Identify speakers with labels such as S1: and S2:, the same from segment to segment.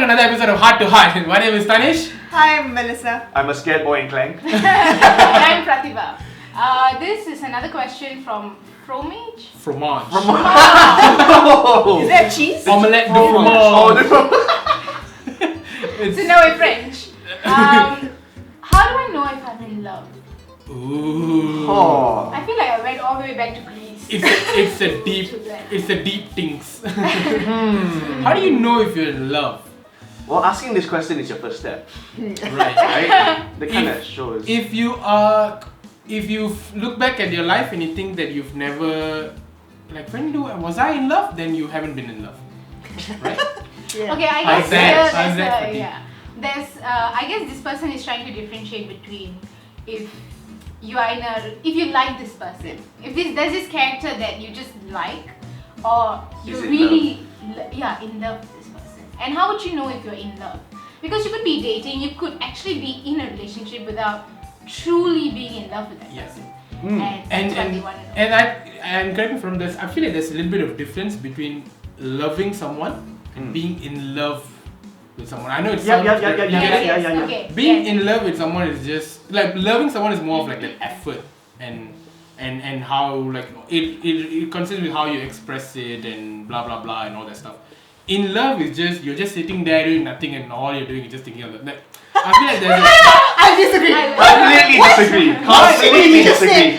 S1: another episode of Heart to Heart. My name is Taneshh.
S2: Hi, I'm Melissa.
S3: I'm a scared boy in Clang.
S4: And I'm Prathiba. This is another question from Fromage.
S1: Fromage.
S2: Is that cheese?
S1: Omelette de fromage.
S4: So now we're French. How do I know if I'm in love?
S1: Ooh.
S3: Oh.
S4: I feel like I went all the way back to Greece.
S1: It's a deep things. How do you know if you're in love?
S3: Well, asking this question is your first step,
S1: Right.
S3: right? That kind of shows.
S1: If you look back at your life and you think that you've never, like, was I in love? Then you haven't been in love, right?
S2: Yeah.
S4: Okay, I
S1: How's
S4: guess
S1: that?
S4: I guess this person is trying to differentiate between if you like this person, if there's this character that you just like, or you're really in love with this person. And how would you know if you're in love? Because you could be dating, you could actually be in a relationship without truly being in love with that person. And that's what they want to know.
S1: And correct me from this, I feel like there's a little bit of difference between loving someone and being in love with someone. I know it's
S4: Okay.
S1: Being in love with someone is just like loving someone is more of like an effort and how like it consists with how you express it and blah blah blah and all that stuff. In love is just you're just sitting there doing nothing and all you're doing is just thinking of that. I feel like there's
S2: I disagree.
S3: Completely disagree.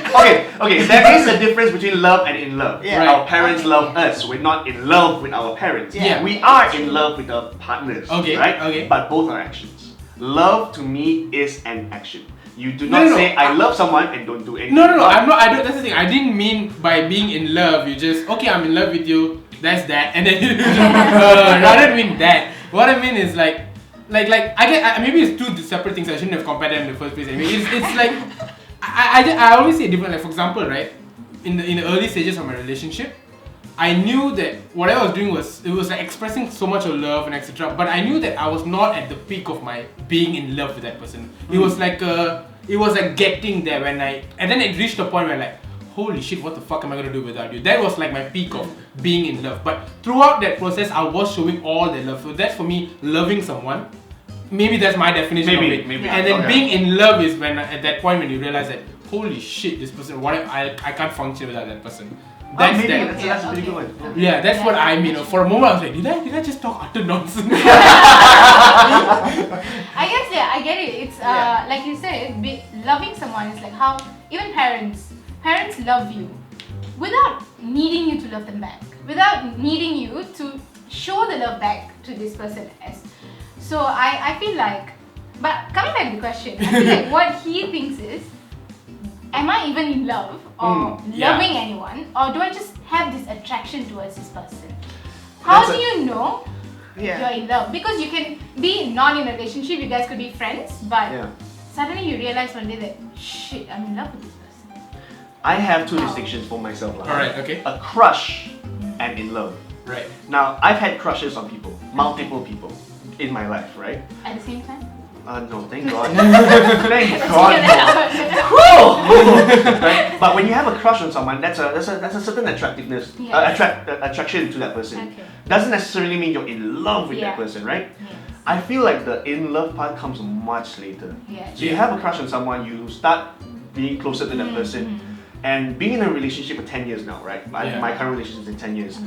S3: Okay. There is a difference between love and in love.
S2: Yeah.
S1: Right.
S3: Our parents love us. We're not in love with our parents.
S1: Yeah.
S3: We are in love with our partners.
S1: Okay,
S3: Right?
S1: okay.
S3: But both are actions. Love to me is an action. You do not
S1: No.
S3: say I love someone and don't do anything.
S1: No. I'm not. I don't. That's the thing. I didn't mean by being in love. You just I'm in love with you. That's that. And then I don't mean that. What I mean is like maybe it's two separate things. I shouldn't have compared them in the first place. Anyway, it's like I always say different. Like for example, right, in the early stages of my relationship, I knew that what I was doing was like expressing so much of love and etc. But I knew that I was not at the peak of my being in love with that person. It was like getting there and then it reached a point where like, holy shit, what the fuck am I gonna do without you? That was like my peak of being in love. But throughout that process, I was showing all the love. So that's for me, loving someone. Maybe that's my definition of it.
S3: Maybe.
S1: And then being in love is when at that point when you realize that, holy shit, this person, I can't function without that person. That's
S3: That's a pretty good one.
S1: Yeah, that's what I mean. For a moment, I was like, did I just talk utter nonsense?
S4: I guess I get it. It's like you said, loving someone is like how even parents love you without needing you to love them back, without needing you to show the love back to this person as. So I feel like, but coming back to the question, I feel like what he thinks is, am I even in love or loving anyone, or do I just have this attraction towards this person? How do you know you're in love? Because you can be not in a relationship, you guys could be friends, but suddenly you realize one day that shit, I'm in love with this person.
S3: I have two distinctions for myself.
S1: Alright, okay.
S3: A crush and in love.
S1: Right.
S3: Now, I've had crushes on people, multiple people in my life, right?
S4: At the same time?
S3: No, thank God. Thank God. Right? But when you have a crush on someone, that's a certain attractiveness, attraction to that person.
S4: Okay.
S3: Doesn't necessarily mean you're in love with that person, right?
S4: Yes.
S3: I feel like the in love part comes much later.
S4: Yeah.
S3: So you have a crush on someone, you start being closer to that person, and being in a relationship for 10 years now, right? My current relationship is in 10 years.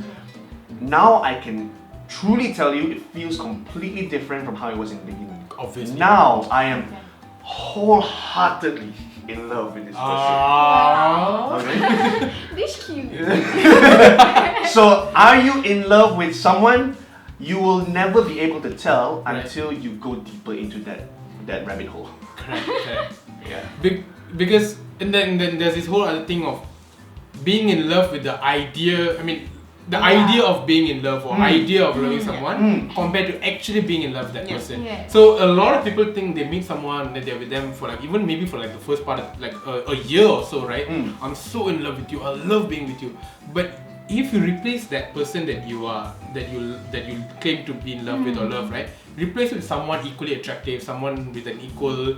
S3: Now I can truly tell you it feels completely different from how it was in the beginning.
S1: Obviously.
S3: Now I am wholeheartedly in love with this person. Okay?
S4: This cute.
S3: So are you in love with someone? You will never be able to tell until you go deeper into that rabbit hole.
S1: Correct.
S3: Yeah.
S1: Because and then there's this whole other thing of being in love with the idea. I mean, the idea of being in love or idea of loving someone compared to actually being in love with that person.
S4: Yeah.
S1: So a lot of people think they meet someone that they're with them for like even maybe for like the first part of like a year or so, right? I'm so in love with you. I love being with you. But if you replace that person that you claim to be in love with or love, right? Replace it with someone equally attractive, someone with an equal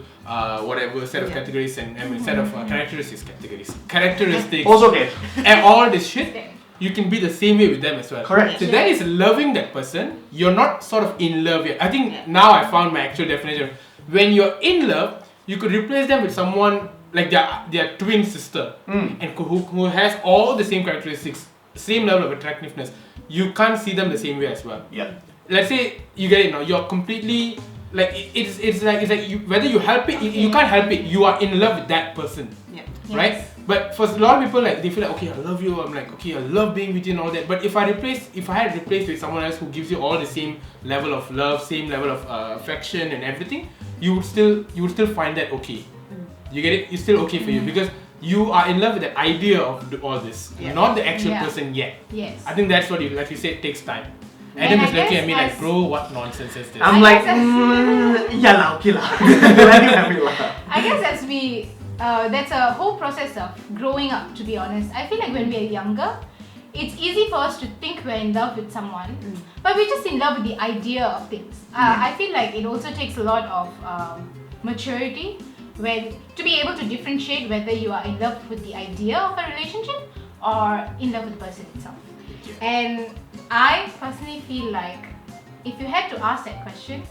S1: whatever set of categories and set of characteristics.
S3: Also okay.
S1: And all this shit. you can be the same way with them as well.
S3: Correct.
S1: So that is loving that person. You're not sort of in love yet. I think now I found my actual definition. When you're in love, you could replace them with someone like their twin sister, and who has all the same characteristics, same level of attractiveness. You can't see them the same way as well.
S3: Yeah.
S1: Let's say you get it now. You're completely like it's like you, whether you help it, you can't help it. You are in love with that person, right?
S4: Yes.
S1: But for a lot of people, like they feel like, okay, I love you. I'm like, okay, I love being with you and all that. But if I had replaced with someone else who gives you all the same level of love, same level of affection and everything, you would still find that okay. You get it? It's still okay for you because you are in love with the idea of all this, not the actual person yet.
S4: Yes.
S1: I think that's what you, like you said, takes time.
S4: And
S1: Adam
S4: I
S1: is looking
S4: guess
S1: at me like, bro, what nonsense is this?
S3: I'm
S4: I
S3: like,
S4: guess
S3: yeah lah, okay lah. Let you have it lah.
S4: I guess as we, that's a whole process of growing up, to be honest. I feel like when we are younger, it's easy for us to think we're in love with someone, but we're just in love with the idea of things. I feel like it also takes a lot of maturity to be able to differentiate whether you are in love with the idea of a relationship or in love with the person itself. And I personally feel like if you had to ask that question,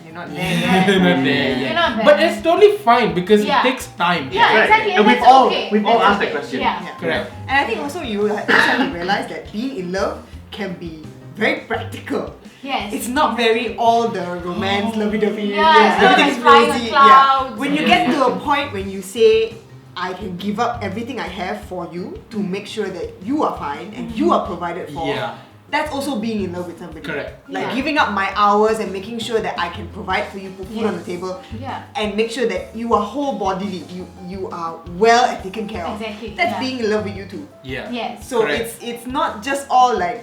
S2: You're not there.
S1: You're not there
S4: You're
S1: yet.
S4: not there.
S1: But it's totally fine because
S4: Yeah.
S1: it takes time.
S4: Yeah,
S3: Correct.
S4: exactly.
S3: And we've
S4: that's
S3: all-
S4: okay.
S3: we've all
S4: That's
S3: asked that
S4: okay.
S3: question.
S4: Yeah.
S1: Correct.
S2: And I think also you just have to realize that being in love can be very practical.
S4: Yes.
S2: It's not very all the romance, lovey-dovey,
S4: Yeah, it's not
S2: everything's
S4: like flying on
S2: rosy.
S4: clouds.
S2: When you get to a point when you say, I can give up everything I have for you to make sure that you are fine and you are provided for.
S1: Yeah.
S2: That's also being in love with somebody.
S1: Correct.
S2: Like
S4: Yeah.
S2: giving up my hours and making sure that I can provide for you, put food on the table,
S4: Yeah.
S2: and make sure that you are whole bodily, you are well and taken care of.
S4: Exactly,
S2: That's
S4: yeah.
S2: being in love with you too.
S1: Yeah.
S4: Yes.
S2: So
S1: Correct.
S2: it's not just all like,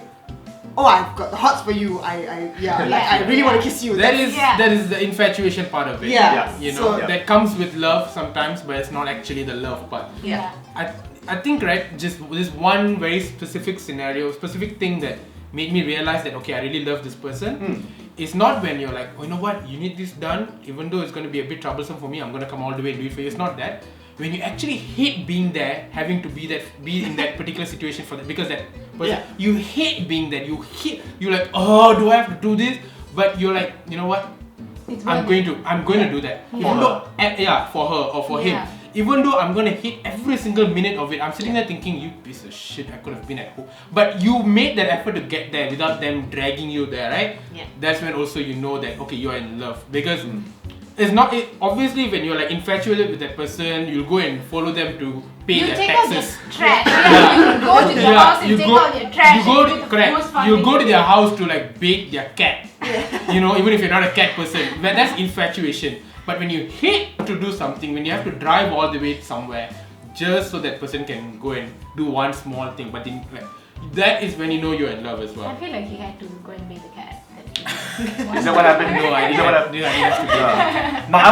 S2: oh, I've got the hots for you. I really want to kiss you.
S1: That
S2: That's-
S1: is the infatuation part of it.
S2: Yeah.
S1: You know,
S2: So-
S1: that comes with love sometimes, but it's not actually the love part.
S2: Yeah.
S1: I think, right, just this one very specific scenario, specific thing that made me realize that, okay, I really love this person. It's not when you're like, oh, you know what, you need this done, even though it's going to be a bit troublesome for me, I'm going to come all the way and do it for you. It's not that. When you actually hate being there, having to be in that particular situation for that, because that person, you hate being there, you're like, oh, do I have to do this? But you're like, you know what,
S4: It's
S1: I'm
S4: worth
S1: going to do that.
S4: Yeah.
S1: Even though, for her or for him.
S4: Yeah.
S1: Even though I'm gonna hate every single minute of it, I'm sitting there thinking, you piece of shit, I could have been at home. But you made that effort to get there without them dragging you there, right?
S2: Yeah.
S1: That's when also you know that, okay, you are in love. Because it's not, obviously when you're like infatuated with that person, you'll go and follow them to pay
S4: You
S1: their
S4: take out
S1: taxes.
S4: their trash. Yeah. You go to their house and take out their trash.
S1: You go
S4: and
S1: to,
S4: do the
S1: correct.
S4: most fun
S1: You
S4: thing
S1: go to
S4: you
S1: their
S4: do.
S1: house to like bait their cat. You know, even if you're not a cat person, but that's infatuation. But when you hate to do something, when you have to drive all the way somewhere just so that person can go and do one small thing, but then like that is when you know you're in love as
S4: I
S1: well.
S4: feel like he had to go and bathe the cat.
S3: Is that what happened?
S1: No, I
S3: Is that what happened?
S1: didn't have to do that.
S3: But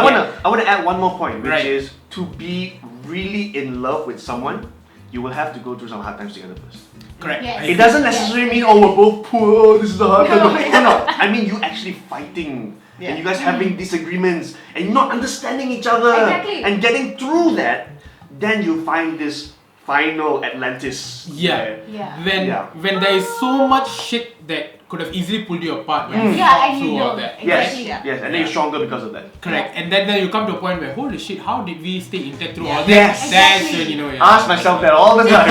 S3: I wanna add one more point, which
S1: Right.
S3: is to be really in love with someone, you will have to go through some hard times together first.
S1: Correct.
S4: Yes.
S3: It doesn't necessarily mean, oh, we're both poor, oh, this is a hard time. No. I mean, you actually fighting and you guys having disagreements and not understanding each other
S4: Exactly.
S3: and getting through that, then you find this final Atlantis.
S1: Yeah.
S4: Yeah.
S1: When there is so much shit that could have easily pulled you apart when you
S4: Yeah,
S1: fought
S4: and you
S1: through
S4: know.
S1: all that.
S3: Yes,
S4: Exactly.
S3: yes, and then you're stronger because of that.
S1: Correct. And then you come to a point where, holy shit, how did we stay intact through all that?
S3: Yes.
S1: That's
S4: Exactly.
S1: when you know. Yeah.
S3: Ask myself that all the time.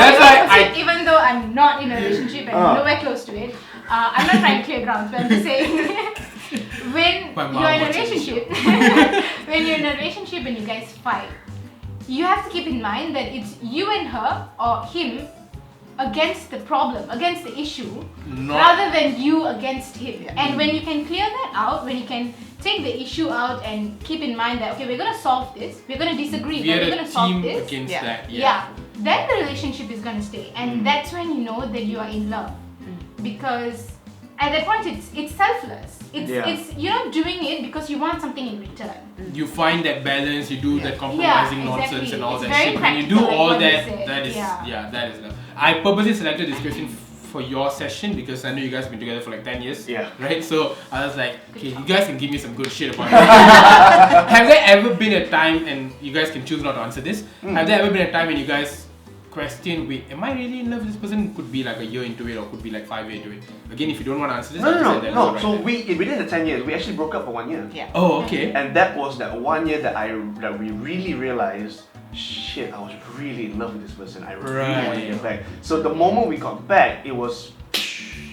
S1: That's why
S4: Even though I'm not in a relationship and I'm nowhere close to it, I'm not trying to clear grounds, but I'm just saying when
S1: My mom
S4: you're in a
S1: watches this
S4: relationship, when you're in a relationship and you guys fight, you have to keep in mind that it's you and her or him against the problem, against the issue, rather than you against him. And when you can clear that out, when you can take the issue out and keep in mind that, okay, we're gonna solve this, we're gonna disagree,
S1: we
S4: but
S1: are
S4: we're
S1: a
S4: gonna solve
S1: team
S4: this.
S1: against that.
S4: Yeah. Then the relationship is gonna stay, and that's when you know that you are in love, because at that point it's selfless. It's you're not doing it because you want something in return.
S1: You find that balance, you do that compromising
S4: Yeah,
S1: nonsense
S4: exactly.
S1: and all
S4: It's
S1: that
S4: very
S1: shit. When you do
S4: practical, like
S1: all
S4: what you
S1: that,
S4: said.
S1: that is
S4: Yeah.
S1: that is love. I purposely selected this question for your session because I know you guys have been together for like 10 years.
S3: Yeah.
S1: Right? So I was like, okay, you guys can give me some good shit about it. Have there ever been a time, and you guys can choose not to answer this, have there ever been a time when you guys question, wait, am I really in love with this person? Could be like a year into it, or could be like 5 years into it. Again, if you don't want to answer this,
S3: No.
S1: right
S3: So
S1: there.
S3: within the 10 years, we actually broke up for 1 year.
S2: Yeah.
S1: Oh, okay.
S3: And that was that 1 year that we really realized, shit, I was really in love with this person. I really want to get back. So the moment we got back,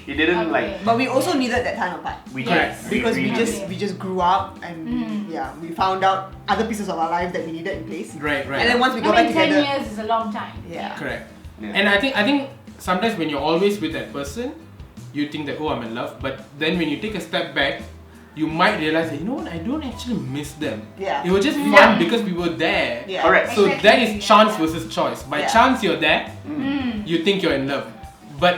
S3: it didn't like.
S2: But we also needed that time apart.
S3: We
S4: Yes.
S3: did.
S2: Because we
S3: really
S2: just grew up and we found out other pieces of our life that we needed in place.
S1: Right.
S2: And then once we got
S4: I
S2: back
S4: mean, 10
S2: together,
S4: years is a long time.
S2: Yeah.
S1: Correct.
S3: Yeah.
S1: And I think sometimes when you're always with that person, you think that, oh, I'm in love. But then when you take a step back, you might realize that, you know what, I don't actually miss them.
S2: Yeah.
S1: It was just fun
S4: Yeah.
S1: because we were there.
S2: Yeah.
S3: Correct.
S1: So
S4: Exactly,
S1: that is
S4: yeah.
S1: chance versus choice. By
S2: Yeah.
S1: chance you're there, you think you're in love. But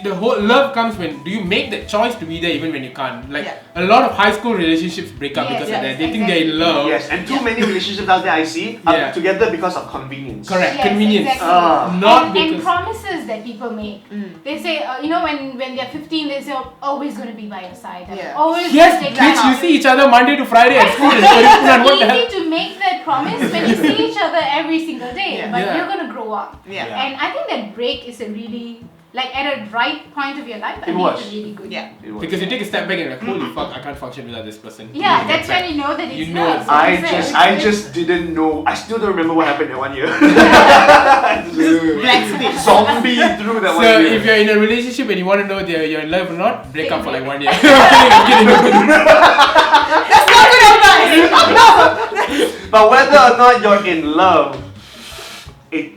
S1: the whole love comes when do you make the choice to be there even when you can't. Like a lot of high school relationships break up
S4: Yes,
S1: because of
S4: yes,
S1: that. They think they're in love.
S3: Yes, and too many relationships out there I see are together because of convenience.
S1: Correct.
S4: Yes,
S1: Convenience.
S4: exactly.
S1: Not
S4: and
S1: because
S4: promises that people make. They say, when they're 15, they say, always going to be by your side. And
S2: Yeah.
S4: always
S1: yes,
S4: gonna take
S1: bitch,
S4: you
S1: you
S4: out.
S1: see each other Monday to Friday at school. What the hell?
S4: Easy to make that promise when you see each other every single day,
S2: Yeah.
S4: but
S1: Yeah.
S4: you're gonna grow up.
S2: Yeah.
S4: And I think that break is a really, like at a right point of your life, I think
S3: was.
S4: it's a really good.
S2: Yeah.
S3: It was.
S1: Because you take a step back and you're like, holy fuck, I can't function without this person.
S4: Yeah,
S1: You
S4: that's
S1: get back.
S4: when you know that it's
S1: You know
S4: love.
S1: it's-
S3: I just didn't know. I still don't remember what happened that 1 year.
S2: Black space.
S3: Zombie through that 1
S1: So
S3: year.
S1: if you're in a relationship and you want to know that you're in love or not, break up for like 1 year. I'm kidding.
S2: That's not good advice!
S3: But whether or not you're in love, it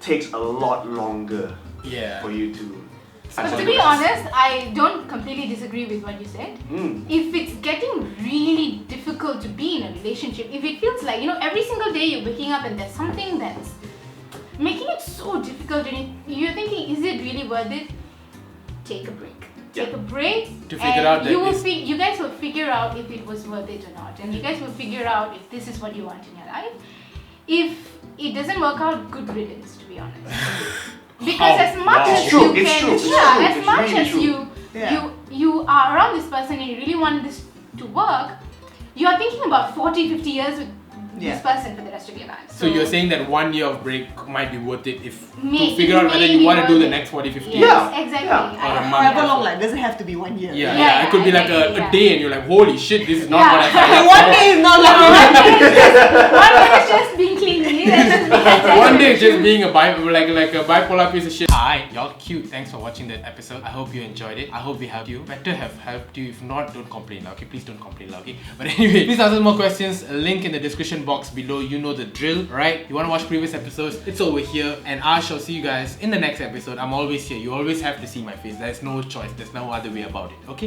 S3: takes a lot longer
S1: Yeah.
S3: for you to.
S4: But to be honest, I don't completely disagree with what you said. If it's getting really difficult to be in a relationship, if it feels like, every single day you're waking up and there's something that's making it so difficult and you're thinking, is it really worth it? Take a break. Take a break
S1: To figure out that
S4: you guys will figure out if it was worth it or not. And you guys will figure out if this is what you want in your life. If it doesn't work out, good riddance, to be honest. Because as much
S1: Wow.
S4: as
S3: It's true,
S4: you
S3: it's
S4: can,
S3: true, it's
S4: yeah,
S3: true,
S4: as
S3: it's
S4: much
S3: really
S4: as
S3: true.
S4: you are around this person and you really want this to work, you are thinking about 40, 50 years with this person for the rest of your life.
S1: So you're saying that 1 year of break might be worth it if to
S4: May-
S1: figure out whether
S4: may
S1: you
S4: be
S1: want to do
S4: worth
S1: the
S4: it.
S1: next 40, 50
S4: Yes,
S1: years.
S3: Yeah,
S4: exactly.
S3: yeah.
S1: Or a
S4: I-
S1: month.
S2: However long, like, doesn't have to be 1 year.
S1: Yeah,
S4: Yeah,
S1: it could be like
S4: exactly,
S1: a day and you're like, holy shit, this is not
S4: Yeah.
S1: what I signed up
S2: One
S1: for.
S2: day is not like
S4: One day is just being clingy. That's just being
S1: One day just being a like a bipolar piece of shit. Hi, y'all cute. Thanks for watching that episode. I hope you enjoyed it. I hope we helped you. Better have helped you. If not, don't complain, okay? Please don't complain, okay? But anyway, please answer more questions. A link in the description box below. You know the drill, right? You want to watch previous episodes? It's over here. And I shall see you guys in the next episode. I'm always here. You always have to see my face. There's no choice. There's no other way about it, okay?